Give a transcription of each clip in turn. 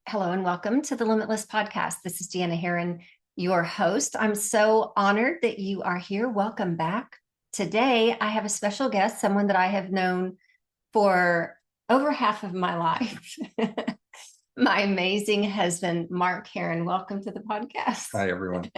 Hello and welcome to the Limitless Podcast. This is Deanna Herrin, your host. I'm so honored that you are here. Welcome back. Today, I have a special guest, someone that I have known for over half of my life. My amazing husband, Mark Herrin. Welcome to the podcast. Hi, everyone.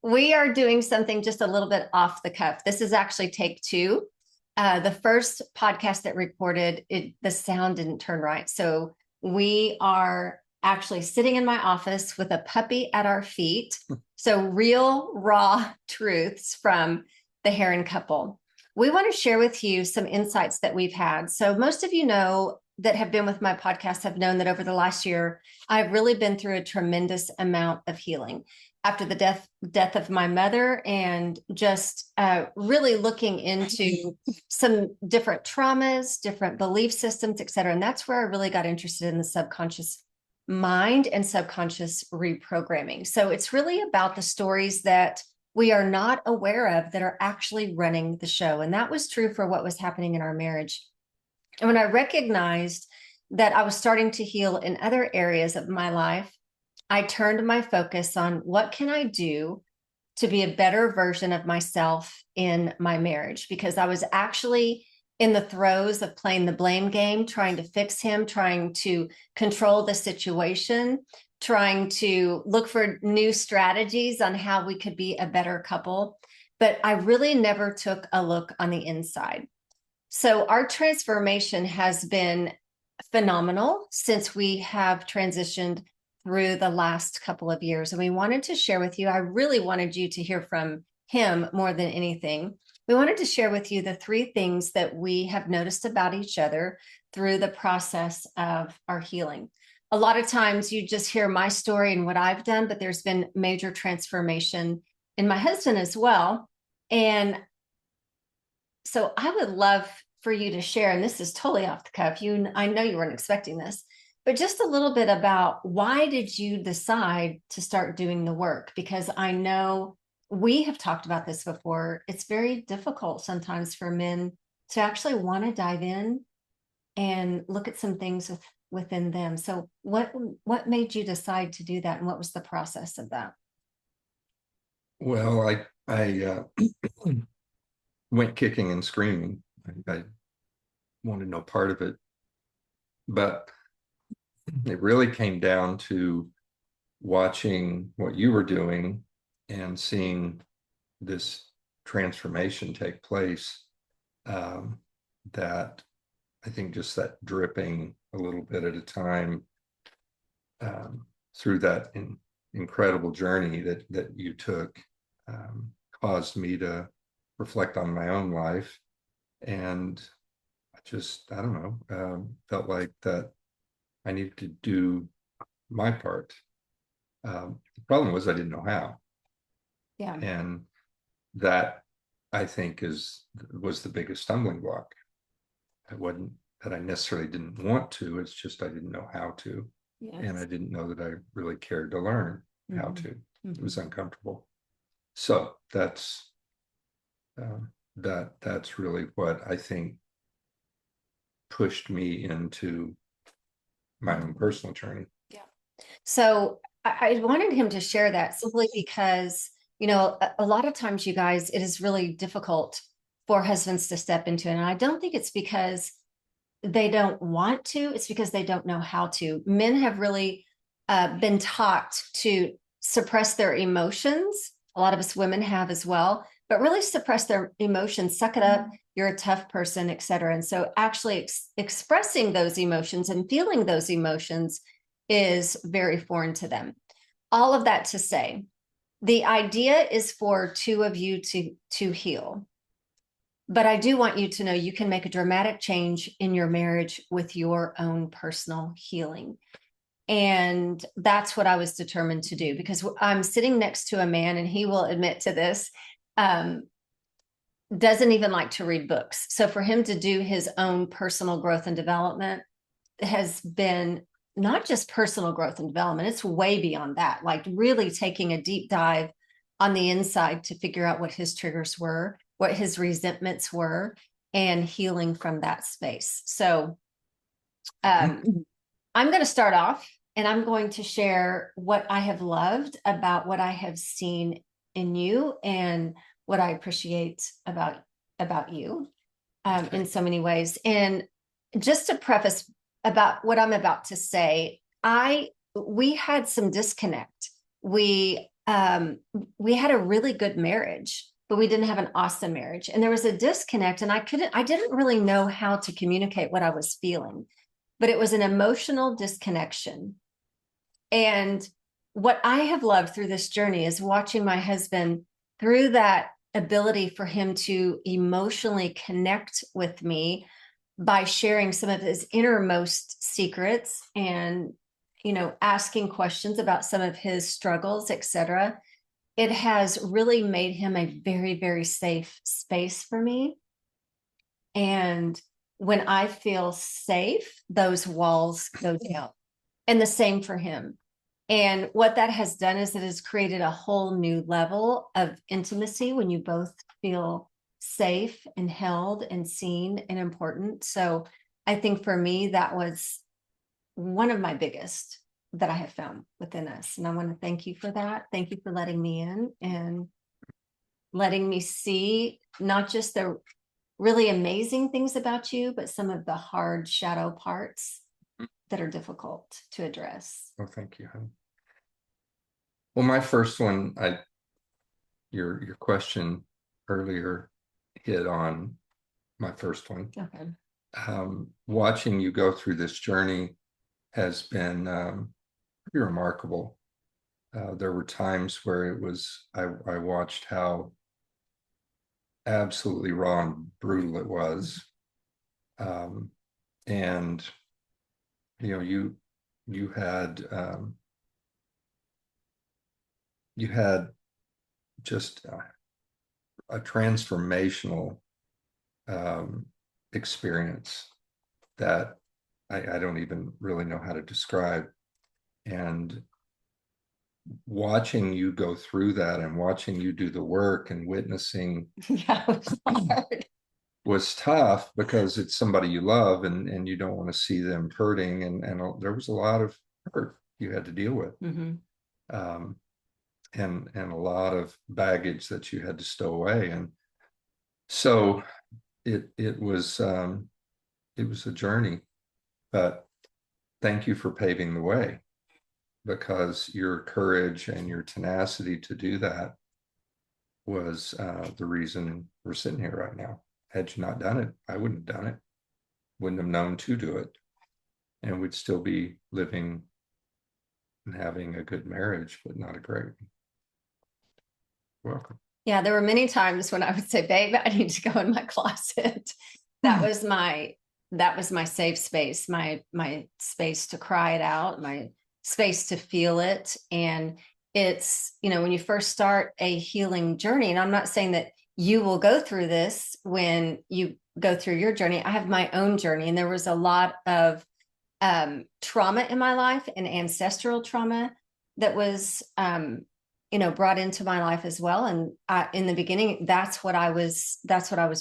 We are doing something just a little bit off the cuff. This is actually take two. The first podcast that recorded, the sound didn't turn right. So we are actually sitting in my office with a puppy at our feet. So real, raw truths from the Herrin couple. We want to share with you some insights that we've had. So most of you know that have been with my podcast have known that over the last year, I've really been through a tremendous amount of healing after the death of my mother, and just really looking into some different traumas, different belief systems, et cetera. And that's where I really got interested in the subconscious mind and subconscious reprogramming. So it's really about the stories that we are not aware of that are actually running the show. And that was true for what was happening in our marriage. And when I recognized that I was starting to heal in other areas of my life, I turned my focus on what can I do to be a better version of myself in my marriage, because I was actually in the throes of playing the blame game, trying to fix him, trying to control the situation, trying to look for new strategies on how we could be a better couple. But I really never took a look on the inside. So our transformation has been phenomenal since we have transitioned through the last couple of years. And we wanted to share with you, I really wanted you to hear from him more than anything. We wanted to share with you the three things that we have noticed about each other through the process of our healing. A lot of times you just hear my story and what I've done, but there's been major transformation in my husband as well. And so I would love for you to share, and this is totally off the cuff. I know you weren't expecting this, but just a little bit about why did you decide to start doing the work? Because I know we have talked about this before. It's very difficult sometimes for men to actually want to dive in and look at some things within them. So what made you decide to do that, and what was the process of that? Well, I went kicking and screaming. I wanted no part of it, but it really came down to watching what you were doing and seeing this transformation take place. That I think just that dripping a little bit at a time through that incredible journey that you took caused me to reflect on my own life. And I don't know, felt like that I needed to do my part. The problem was I didn't know how. Yeah. And that, I think, was the biggest stumbling block. It wasn't that I necessarily didn't want to, it's just I didn't know how to. Yes. And I didn't know that I really cared to learn how to. Mm-hmm. It was uncomfortable. So that's really what I think pushed me into my own personal journey. Yeah. So I wanted him to share that simply because, a lot of times, you guys, it is really difficult for husbands to step into it. And I don't think it's because they don't want to, it's because they don't know how to. Men have really been taught to suppress their emotions. A lot of us women have as well, but really suppress their emotions, suck it up, you're a tough person, et cetera. And so actually expressing those emotions and feeling those emotions is very foreign to them. All of that to say, the idea is for two of you to heal. But I do want you to know you can make a dramatic change in your marriage with your own personal healing. And that's what I was determined to do, because I'm sitting next to a man, and he will admit to this, doesn't even like to read books. So for him to do his own personal growth and development has been not just personal growth and development, it's way beyond that, like really taking a deep dive on the inside to figure out what his triggers were, what his resentments were, and healing from that space. So I'm going to start off, and I'm going to share what I have loved about what I have seen in you and what I appreciate about you in so many ways. And just to preface about what I'm about to say, we had some disconnect. We had a really good marriage, but we didn't have an awesome marriage. And there was a disconnect, and I didn't really know how to communicate what I was feeling, but it was an emotional disconnection. And what I have loved through this journey is watching my husband through that ability for him to emotionally connect with me by sharing some of his innermost secrets and, asking questions about some of his struggles, etc. It has really made him a very, very safe space for me. And when I feel safe, those walls go down. And the same for him. And what that has done is it has created a whole new level of intimacy when you both feel safe and held and seen and important. So I think for me, that was one of my biggest that I have found within us. And I want to thank you for that. Thank you for letting me in and letting me see not just the really amazing things about you, but some of the hard shadow parts that are difficult to address. Oh, thank you, honey. Well, my first one, your question earlier hit on my first one. Okay. Watching you go through this journey has been pretty remarkable. There were times where I watched how absolutely raw and brutal it was. And you had just a transformational experience that I don't even really know how to describe. And watching you go through that and watching you do the work and witnessing Yeah, it was hard. was tough because it's somebody you love and you don't want to see them hurting. And there was a lot of hurt you had to deal with. Mm-hmm. And a lot of baggage that you had to stow away. And so it was a journey, but thank you for paving the way, because your courage and your tenacity to do that was the reason we're sitting here right now. Had you not done it, I wouldn't have done it, wouldn't have known to do it, and we'd still be living and having a good marriage, but not a great one. Welcome. Yeah, there were many times when I would say, babe, I need to go in my closet. That was my safe space, my space to cry it out, my space to feel it. And it's, when you first start a healing journey, and I'm not saying that you will go through this when you go through your journey. I have my own journey, and there was a lot of trauma in my life and ancestral trauma that was brought into my life as well. And in the beginning, that's what I was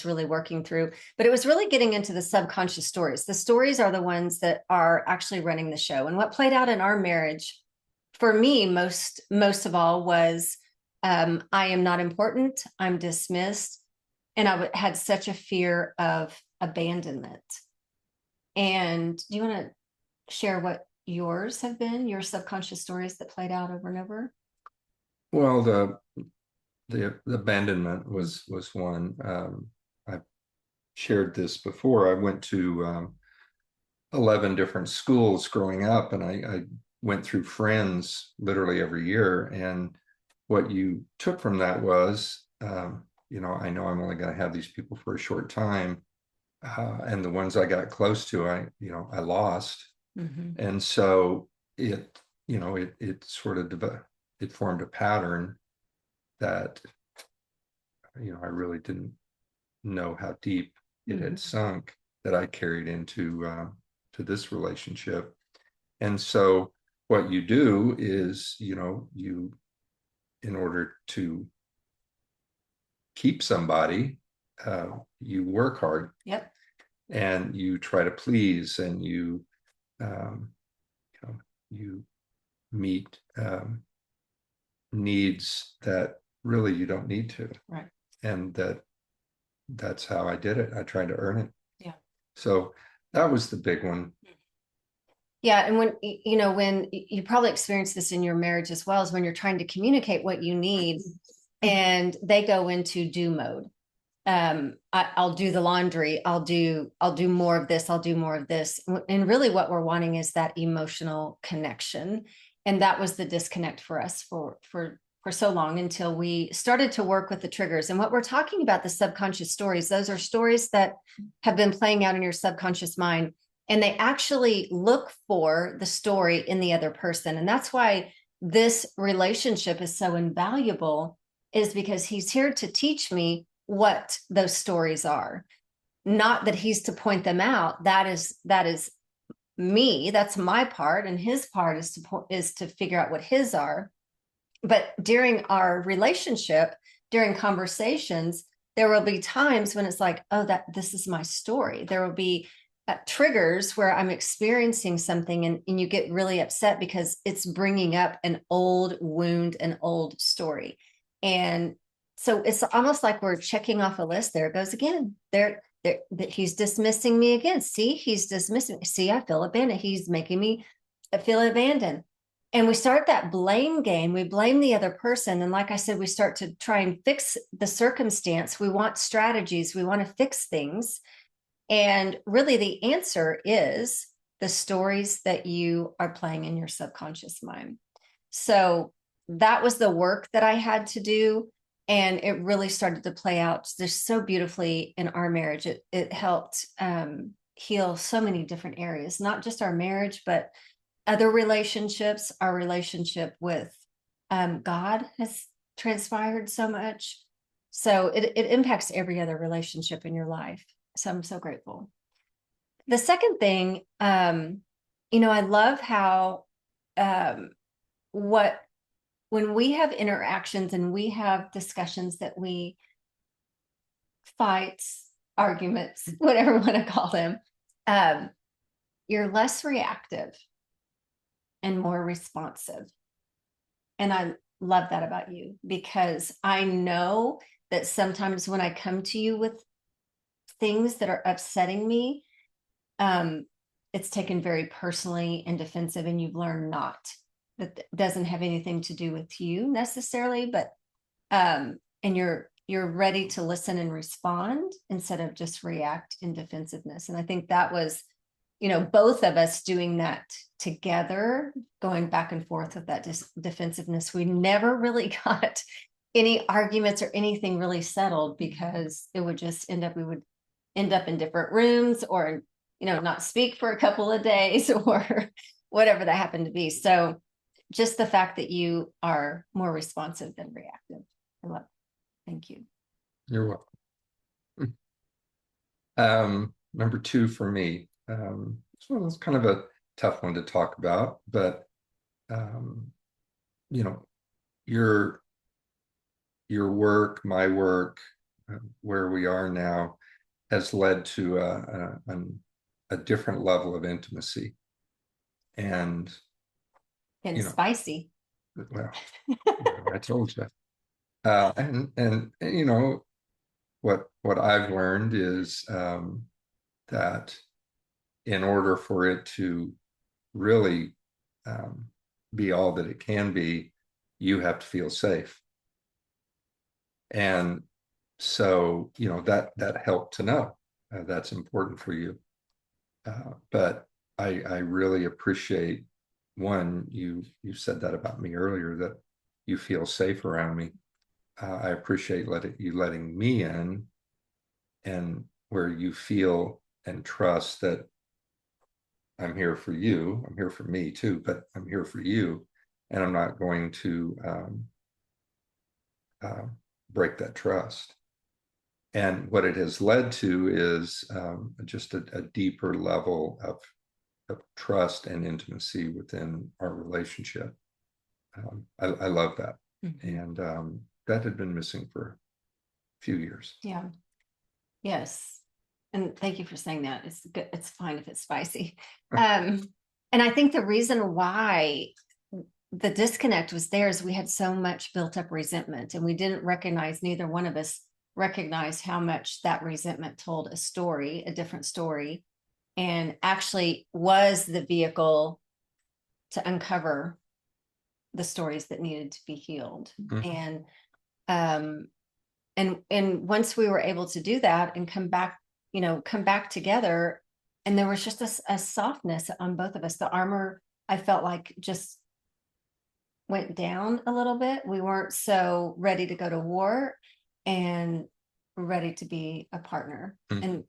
really working through. But it was really getting into the subconscious stories. The stories are the ones that are actually running the show. And what played out in our marriage for me most of all was I am not important, I'm dismissed, and I had such a fear of abandonment. And do you want to share what yours have been, your subconscious stories that played out over and over? Well, the abandonment was one. I've shared this before. I went to 11 different schools growing up, and I went through friends literally every year. And what you took from that was, I know I'm only going to have these people for a short time. And the ones I got close to, I lost. Mm-hmm. And so it sort of it formed a pattern that, I really didn't know how deep it had sunk, that I carried into to this relationship. And so what you do is, you, in order to keep somebody, you work hard. Yep. And you try to please, and you meet needs that really you don't need to. Right. And that's how I did it. I tried to earn it. Yeah. So that was the big one. Yeah. And when, when you probably experience this in your marriage as well, is when you're trying to communicate what you need and they go into do mode. I'll do the laundry. I'll do more of this. I'll do more of this. And really what we're wanting is that emotional connection. And that was the disconnect for us for so long, until we started to work with the triggers. And what we're talking about, the subconscious stories, those are stories that have been playing out in your subconscious mind. And they actually look for the story in the other person. And that's why this relationship is so invaluable, is because he's here to teach me what those stories are. Not that he's to point them out. That is me. That's my part. And his part is to figure out what his are. But during our relationship, during conversations, there will be times when it's like, oh, this is my story. There will be triggers where I'm experiencing something and you get really upset because it's bringing up an old wound, an old story. And so it's almost like we're checking off a list. There it goes again. There, he's dismissing me again. See, he's dismissing me. See, I feel abandoned. He's making me feel abandoned. And we start that blame game. We blame the other person. And like I said, we start to try and fix the circumstance. We want strategies. We want to fix things. And really the answer is the stories that you are playing in your subconscious mind. So that was the work that I had to do. And it really started to play out just so beautifully in our marriage. It helped heal so many different areas, not just our marriage, but other relationships. Our relationship with God has transpired so much. So it impacts every other relationship in your life. So I'm so grateful. The second thing, I love how when we have interactions and we have discussions that we fights, arguments, whatever you want to call them, you're less reactive and more responsive. And I love that about you, because I know that sometimes when I come to you with things that are upsetting me, it's taken very personally and defensive, and you've learned not. That doesn't have anything to do with you necessarily, but and you're ready to listen and respond instead of just react in defensiveness. And I think that was, both of us doing that together, going back and forth with that defensiveness. We never really got any arguments or anything really settled, because it would just we would end up in different rooms, or, not speak for a couple of days, or whatever that happened to be. So just the fact that you are more responsive than reactive. I love it. Thank you. You're welcome. Number two for me, this one was kind of a tough one to talk about, but your work, my work, where we are now, has led to a different level of intimacy. And spicy. Well, I told you. And what I've learned is that in order for it to really be all that it can be, you have to feel safe. And so, that helped to know that's important for you. But I really appreciate, one, you said that about me earlier, that you feel safe around me. I appreciate you letting me in, and where you feel and trust that I'm here for you. I'm here for me too, but I'm here for you, and I'm not going to break that trust. And what it has led to is just a deeper level of trust and intimacy within our relationship. I love that. Mm-hmm. And that had been missing for a few years. Yeah. Yes. And thank you for saying that. It's good. It's fine if it's spicy. And I think the reason why the disconnect was there is we had so much built up resentment, and we didn't recognize, neither one of us recognized how much that resentment told a story, a different story, and actually was the vehicle to uncover the stories that needed to be healed. Mhm. And once we were able to do that and come back together, and there was just a softness on both of us. The armor, I felt like, just went down a little bit. We weren't so ready to go to war and ready to be a partner. And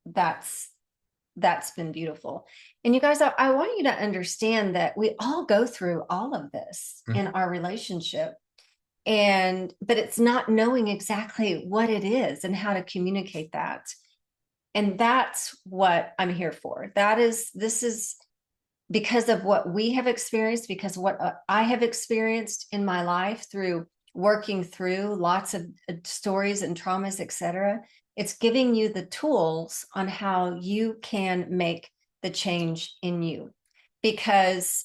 that's been beautiful. And you guys, I want you to understand that we all go through all of this in our relationship. But it's not knowing exactly what it is and how to communicate that. And that's what I'm here for. This is because of what we have experienced, because what I have experienced in my life through working through lots of stories and traumas, etc. It's giving you the tools on how you can make the change in you, because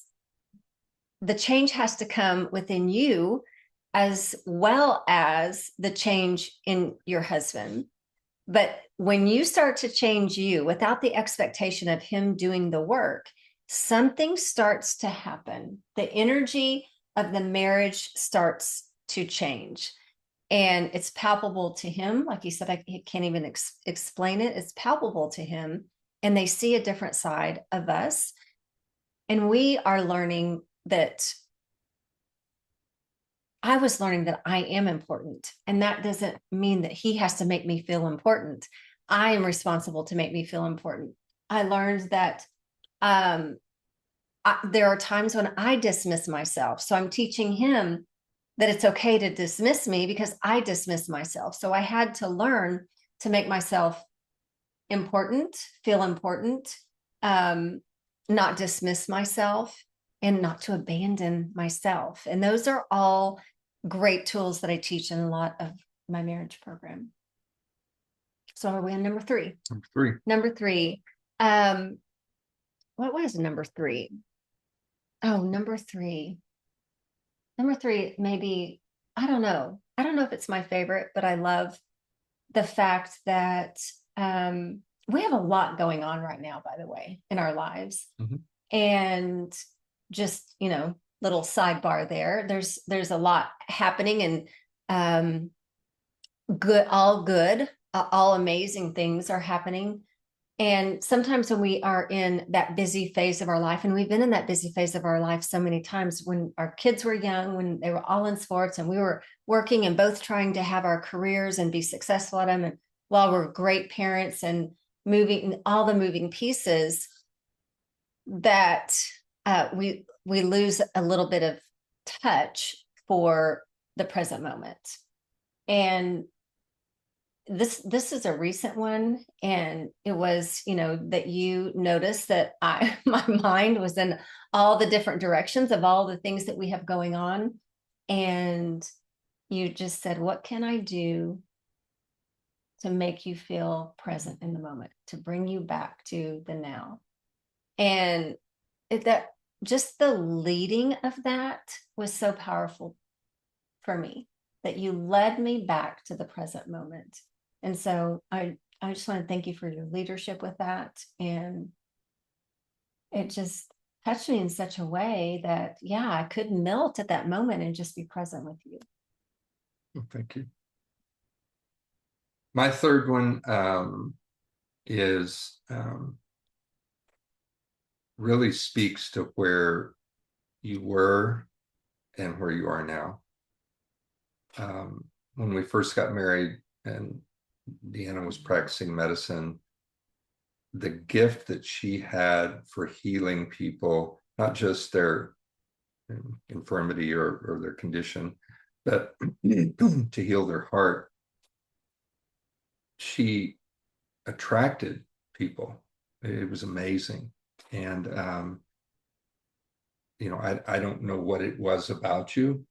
the change has to come within you as well as the change in your husband. But when you start to change you without the expectation of him doing the work, something starts to happen. The energy of the marriage starts to change. And it's palpable to him. Like you said, I can't even explain it. It's palpable to him. And they see a different side of us. And we are learning that I was learning that I am important. And that doesn't mean that he has to make me feel important. I am responsible to make me feel important. I learned that there are times when I dismiss myself. So I'm teaching him that it's okay to dismiss me because I dismiss myself. So I had to learn to make myself important, feel important, not dismiss myself, and not to abandon myself. And those are all great tools that I teach in a lot of my marriage program. So are we on number 3? Number three. What was number 3? Oh, number 3. Number 3, maybe, I don't know. I don't know if it's my favorite, but I love the fact that we have a lot going on right now, by the way, in our lives. And just, little sidebar there. There's a lot happening, and good, all amazing things are happening. And sometimes when we are in that busy phase of our life, and we've been in that busy phase of our life so many times, when our kids were young, when they were all in sports and we were working and both trying to have our careers and be successful at them, and while we're great parents and moving all the moving pieces, that we lose a little bit of touch for the present moment. And this is a recent one, and it was, that you noticed that my mind was in all the different directions of all the things that we have going on, and you just said, what can I do to make you feel present in the moment, to bring you back to the now? And that just the leading of that was so powerful for me, that you led me back to the present moment. And so I just want to thank you for your leadership with that. And it just touched me in such a way that, I could melt at that moment and just be present with you. Well, thank you. My third one is really speaks to where you were and where you are now. When we first got married and Deanna was practicing medicine, the gift that she had for healing people, not just their infirmity or their condition, but to heal their heart, she attracted people. It was amazing. And I don't know what it was about you.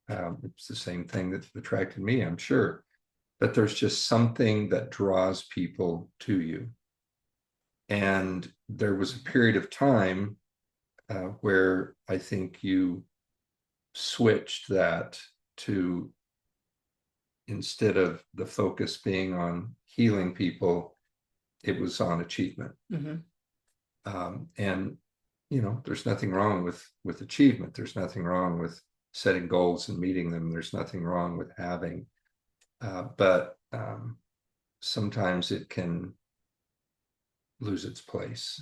It's the same thing that attracted me, I'm sure. But there's just something that draws people to you. And there was a period of time where I think you switched that to, instead of the focus being on healing people, it was on achievement. And there's nothing wrong with achievement. There's nothing wrong with setting goals and meeting them. There's nothing wrong with having, but sometimes it can lose its place.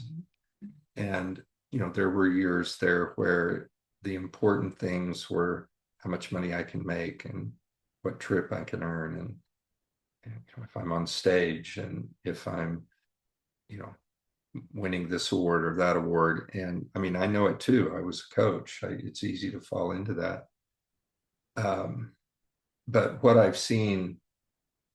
And there were years there where the important things were how much money I can make and what trip I can earn, and if I'm on stage, and if I'm winning this award or that award. And I mean, I know it too. I was a coach. It's easy to fall into that. But what I've seen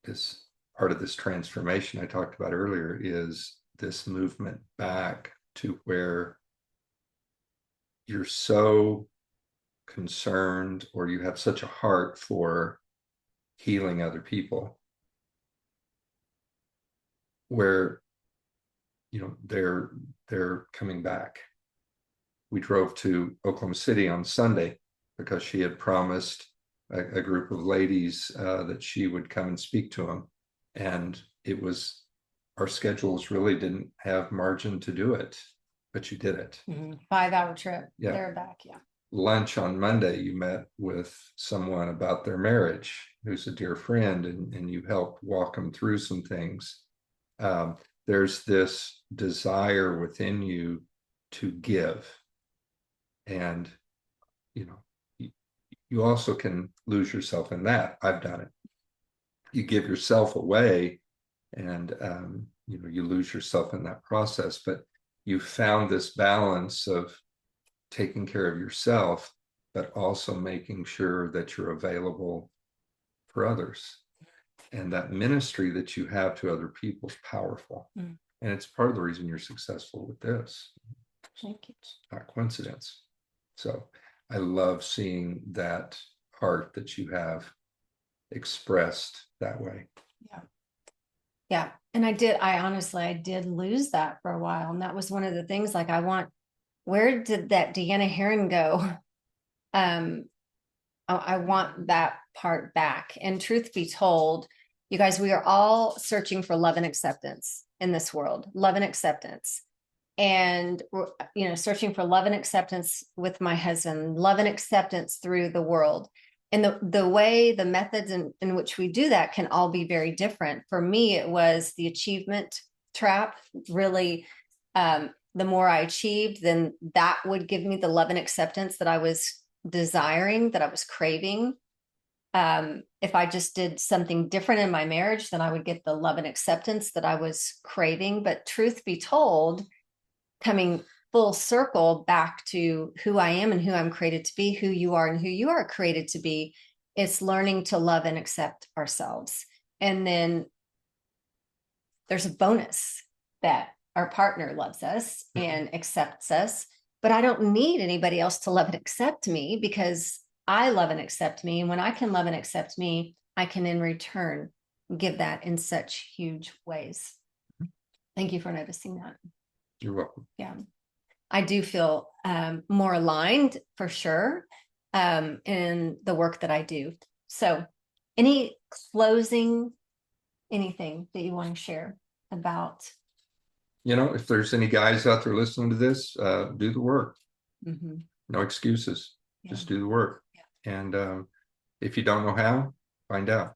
is part of this transformation I talked about earlier is this movement back to where you're so concerned, or you have such a heart for healing other people, where they're coming back. We drove to Oklahoma City on Sunday because she had promised a group of ladies that she would come and speak to them, and our schedules really didn't have margin to do it, but you did it. 5-hour trip. Yeah. There back. Yeah. Lunch on Monday, you met with someone about their marriage who's a dear friend, and you helped walk them through some things. There's this desire within you to give. And, you also can lose yourself in that. I've done it. You give yourself away, and, you lose yourself in that process. But you found this balance of taking care of yourself, but also making sure that you're available for others. And that ministry that you have to other people is powerful. And it's part of the reason you're successful with this. Thank you. It's not coincidence. So I love seeing that heart that you have expressed that way. Yeah. Yeah. And I did lose that for a while. And that was one of the things, like, where did that Deanna Herrin go? I want that part back. And truth be told, you guys, we are all searching for love and acceptance in this world, love and acceptance. And, searching for love and acceptance with my husband, love and acceptance through the world. And the methods in which we do that can all be very different. For me, it was the achievement trap. Really, the more I achieved, then that would give me the love and acceptance that I was desiring, that I was craving. If I just did something different in my marriage, then I would get the love and acceptance that I was craving. But truth be told, coming full circle back to who I am and who I'm created to be, who you are and who you are created to be, it's learning to love and accept ourselves. And then there's a bonus that our partner loves us and accepts us, but I don't need anybody else to love and accept me, because I love and accept me. And when I can love and accept me, I can in return give that in such huge ways. Thank you for noticing that. You're welcome. Yeah. I do feel more aligned for sure in the work that I do. So any closing, anything that you want to share about? If there's any guys out there listening to this, do the work. No excuses. Yeah. Just do the work. Yeah. And if you don't know how, find out.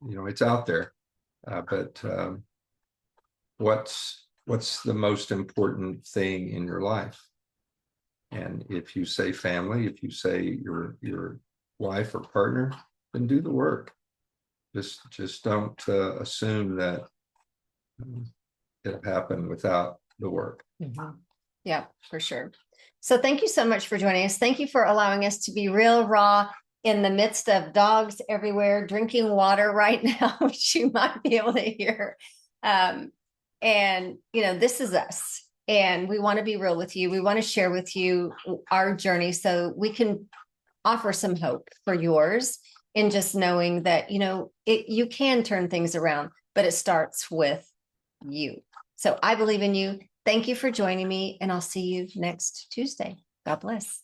It's out there. But what's the most important thing in your life? And if you say family, if you say your wife or partner, then do the work. Just don't assume that it'll happen without the work. Yeah, for sure. So thank you so much for joining us. Thank you for allowing us to be real, raw, in the midst of dogs everywhere, drinking water right now, which you might be able to hear. And, this is us. And we want to be real with you. We want to share with you our journey so we can offer some hope for yours, in just knowing that, you can turn things around, but it starts with you. So I believe in you. Thank you for joining me, and I'll see you next Tuesday. God bless.